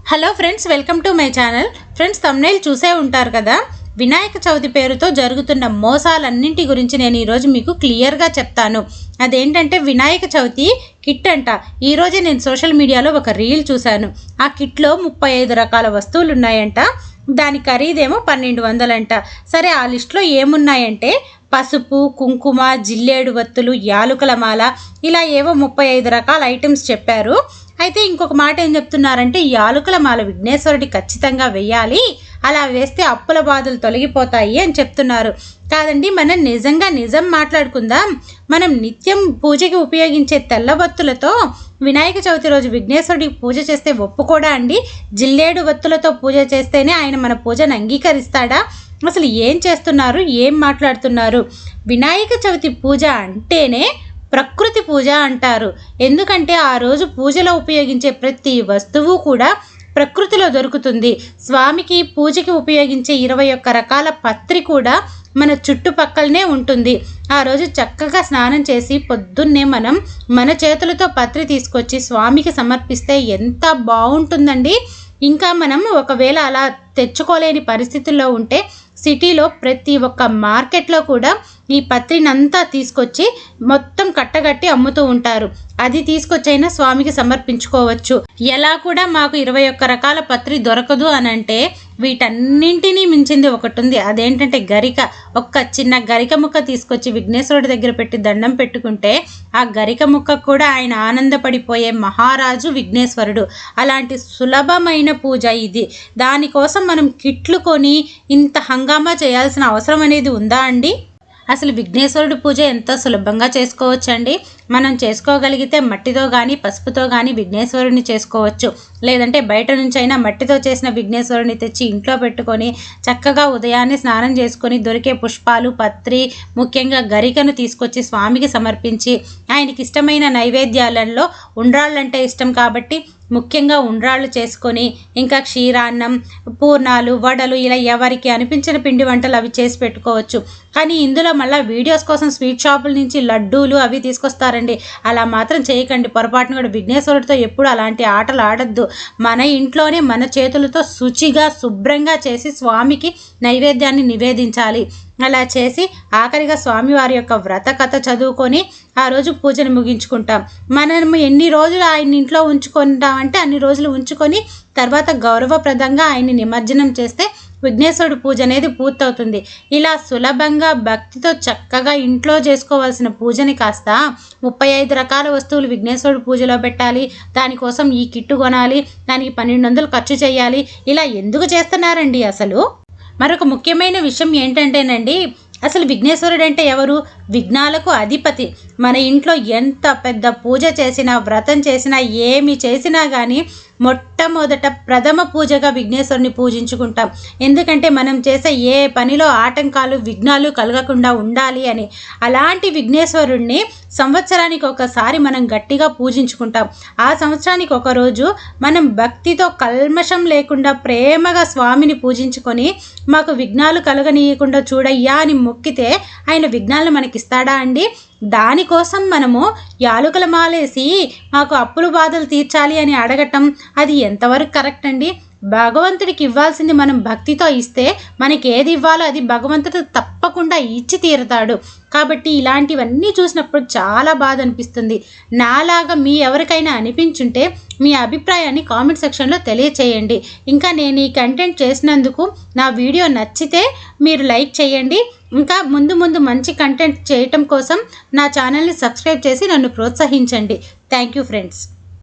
Hello friends, welcome to my channel. Friends, thumbnail చూసే ఉంటారు కదా. వినాయక చవితి పేరుతో జరుగుతున్న మోసాలన్నింటి గురించి నేను ఈరోజు మీకు క్లియర్గా చెప్తాను. అదేంటంటే వినాయక చవితి కిట్ అంట. ఈరోజే నేను సోషల్ మీడియాలో ఒక రీల్ చూశాను. ఆ కిట్లో 35 రకాల వస్తువులు ఉన్నాయంట. దాని ఖరీదేమో 1200 అంట. సరే, ఆ లిస్టులో ఏమున్నాయంటే పసుపు, కుంకుమ, జిల్లేడు వత్తులు, యాలుకల మాల, ఇలా ఏవో 35 రకాల ఐటమ్స్ చెప్పారు. అయితే ఇంకొక మాట ఏం చెప్తున్నారంటే, యాలుకల మాల విఘ్నేశ్వరుడి ఖచ్చితంగా వెయ్యాలి, అలా వేస్తే అప్పుల బాధలు తొలగిపోతాయి అని చెప్తున్నారు. కాదండి, మనం నిజం మాట్లాడుకుందాం. మనం నిత్యం పూజకి ఉపయోగించే తెల్లవత్తులతో వినాయక చవితి రోజు విఘ్నేశ్వరుడికి పూజ చేస్తే ఒప్పుకోడా అండి? జిల్లేడు వత్తులతో పూజ చేస్తేనే ఆయన మన పూజను అంగీకరిస్తాడా? అసలు ఏం చేస్తున్నారు, ఏం మాట్లాడుతున్నారు? వినాయక చవితి పూజ అంటేనే ప్రకృతి పూజ అంటారు. ఎందుకంటే ఆ రోజు పూజలో ఉపయోగించే ప్రతి వస్తువు కూడా ప్రకృతిలో దొరుకుతుంది. స్వామికి పూజకి ఉపయోగించే 21 రకాల పత్రి కూడా మన చుట్టుపక్కలనే ఉంటుంది. ఆ రోజు చక్కగా స్నానం చేసి పొద్దున్నే మనం మన చేతులతో పత్రి తీసుకొచ్చి స్వామికి సమర్పిస్తే ఎంత బాగుంటుందండి. ఇంకా మనం ఒకవేళ అలా తెచ్చుకోలేని పరిస్థితుల్లో ఉంటే సిటీలో ప్రతి ఒక్క మార్కెట్లో కూడా ఈ పత్రినంతా తీసుకొచ్చి మొత్తం కట్టగట్టి అమ్ముతూ ఉంటారు. అది తీసుకొచ్చైనా స్వామికి సమర్పించుకోవచ్చు. ఎలా కూడా మాకు 21 రకాల పత్రి దొరకదు అని అంటే వీటన్నింటినీ మించింది ఒకటి ఉంది. అదేంటంటే గరిక. ఒక్క చిన్న గరిక ముక్క తీసుకొచ్చి విఘ్నేశ్వరుడి దగ్గర పెట్టి దండం పెట్టుకుంటే ఆ గరిక ముక్క కూడా ఆయన ఆనందపడిపోయే మహారాజు విఘ్నేశ్వరుడు. అలాంటి సులభమైన పూజ ఇది. దానికోసం మనం కిట్లు కొని ఇంత హంగామా చేయాల్సిన అవసరం అనేది ఉందా అండి? అసలు విఘ్నేశ్వరుడి పూజ ఎంత సులభంగా చేసుకోవచ్చండి. మనం చేసుకోగలిగితే మట్టితో కానీ పసుపుతో కానీ విఘ్నేశ్వరుడిని చేసుకోవచ్చు. లేదంటే బయట నుంచి అయినా మట్టితో చేసిన విఘ్నేశ్వరుని తెచ్చి ఇంట్లో పెట్టుకొని చక్కగా ఉదయాన్నే స్నానం చేసుకొని దొరికే పుష్పాలు, పత్రి, ముఖ్యంగా గరికను తీసుకొచ్చి స్వామికి సమర్పించి ఆయనకి ఇష్టమైన నైవేద్యాలలో ఉండ్రాళ్ళంటే ఇష్టం కాబట్టి ముఖ్యంగా ఉండ్రాళ్ళు చేసుకొని ఇంకా క్షీరాన్నం, పూర్ణాలు, వడలు ఇలా ఎవరికి అనిపించిన పిండి వంటలు అవి చేసి పెట్టుకోవచ్చు. కానీ ఇందులో మళ్ళీ వీడియోస్ కోసం స్వీట్ షాపుల నుంచి లడ్డూలు అవి తీసుకొస్తారండి. అలా మాత్రం చేయకండి. పొరపాటును కూడా విఘ్నేశ్వరుడితో ఎప్పుడు అలాంటి ఆటలు ఆడద్దు. మన ఇంట్లోనే మన చేతులతో శుచిగా శుభ్రంగా చేసి స్వామికి నైవేద్యాన్ని నివేదించాలి. అలా చేసి ఆఖరిగా స్వామివారి యొక్క వ్రత కథ చదువుకొని ఆ రోజు పూజను ముగించుకుంటాం. మనం ఎన్ని రోజులు ఆయన ఇంట్లో ఉంచుకుంటామంటే అన్ని రోజులు ఉంచుకొని తర్వాత గౌరవప్రదంగా ఆయన్ని నిమజ్జనం చేస్తే విఘ్నేశ్వరుడు పూజ అనేది పూర్తవుతుంది. ఇలా సులభంగా భక్తితో చక్కగా ఇంట్లో చేసుకోవాల్సిన పూజని కాస్త 35 రకాల వస్తువులు విఘ్నేశ్వరుడు పూజలో పెట్టాలి, దానికోసం ఈ కిట్టు కొనాలి, దానికి 1200 ఖర్చు చేయాలి, ఇలా ఎందుకు చేస్తున్నారండి అసలు? మరొక ముఖ్యమైన విషయం ఏంటంటేనండి, అసలు విఘ్నేశ్వరుడు అంటే ఎవరు? విఘ్నాలకు అధిపతి. మన ఇంట్లో ఎంత పెద్ద పూజ చేసినా, వ్రతం చేసినా, ఏమి చేసినా కానీ మొట్టమొదట ప్రథమ పూజగా విఘ్నేశ్వరుని పూజించుకుంటాం. ఎందుకంటే మనం చేసే ఏ పనిలో ఆటంకాలు, విఘ్నాలు కలగకుండా ఉండాలి అని. అలాంటి విఘ్నేశ్వరుణ్ణి సంవత్సరానికి ఒకసారి మనం గట్టిగా పూజించుకుంటాం. ఆ సంవత్సరానికి ఒకరోజు మనం భక్తితో కల్మషం లేకుండా ప్రేమగా స్వామిని పూజించుకొని మాకు విఘ్నాలు కలగనీయకుండా చూడయ్యా అని మొక్కితే ఆయన విఘ్నాలను మనకిస్తాడా అండి? దానికోసం మనము యాలుకల మాలేసి మాకు అప్పుల బాధలు తీర్చాలి అని అడగటం అది ఎంతవరకు కరెక్ట్ అండి? భగవంతుడికి ఇవ్వాల్సింది మనం భక్తితో ఇస్తే మనకి ఏది ఇవ్వాలో అది భగవంతుడు తప్పకుండా ఇచ్చి తీరుతాడు. కాబట్టి ఇలాంటివన్నీ చూసినప్పుడు చాలా బాధ అనిపిస్తుంది. నాలాగా మీ ఎవరికైనా అనిపించుంటే మీ అభిప్రాయాన్ని కామెంట్ సెక్షన్లో తెలియచేయండి. ఇంకా నేను ఈ కంటెంట్ చేసినందుకు నా వీడియో నచ్చితే మీరు లైక్ చేయండి. ఇంకా ముందు మంచి కంటెంట్ చేయటం కోసం నా ఛానల్ని సబ్స్క్రైబ్ చేసి నన్ను ప్రోత్సహించండి. Thank you friends.